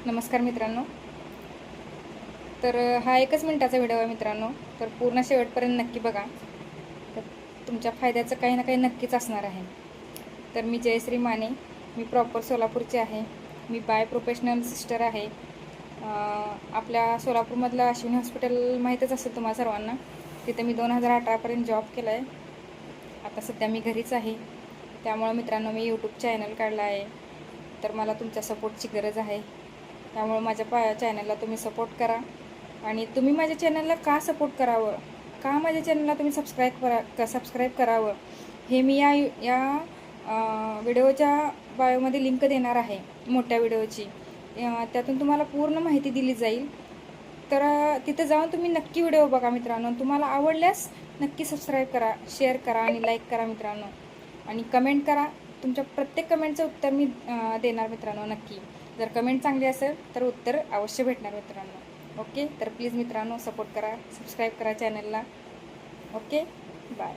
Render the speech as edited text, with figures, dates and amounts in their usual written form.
नमस्कार मित्रांनो. तर हा एकच मिनिटाचा व्हिडिओ आहे मित्रांनो. तर पूर्ण शेवटपर्यंत नक्की बघा. तर तुमच्या फायद्याचं काही ना काही नक्कीच असणार आहे. तर मी जयश्री माने, मी प्रॉपर सोलापूरचे आहे. मी बाय प्रोफेशनल सिस्टर आहे. आपल्या सोलापूरमधलं अश्विनी हॉस्पिटल माहीतच असेल तुम्हाला सर्वांना. तिथे मी 2018पर्यंत जॉब केला आहे. आता सध्या मी घरीच आहे. त्यामुळं मित्रांनो मी यूट्यूब चॅनल काढला आहे. तर मला तुमच्या सपोर्टची गरज आहे. त्यामुळे माझ्या चॅनलला तुम्ही सपोर्ट करा. आणि तुम्ही माझ्या चॅनलला का सपोर्ट करावं, का माझ्या चॅनलला तुम्ही सबस्क्राईब करावं, हे मी या व्हिडिओच्या बायोमध्ये लिंक देणार आहे, मोठ्या व्हिडिओची. त्यातून तुम्हाला पूर्ण माहिती दिली जाईल. तर तिथे जाऊन तुम्ही नक्की व्हिडिओ बघा मित्रांनो. तुम्हाला आवडल्यास नक्की सबस्क्राईब करा, शेअर करा आणि लाईक करा मित्रांनो. आणि कमेंट करा. तुमच्या प्रत्येक कमेंटचं उत्तर मी देणार मित्रांनो नक्की. जर कमेंट चांगली असेल तर उत्तर अवश्य भेटणार मित्रांनो. ओके, तर प्लीज मित्रांनो सपोर्ट करा, सबस्क्राईब करा चॅनलला. Okay, bye.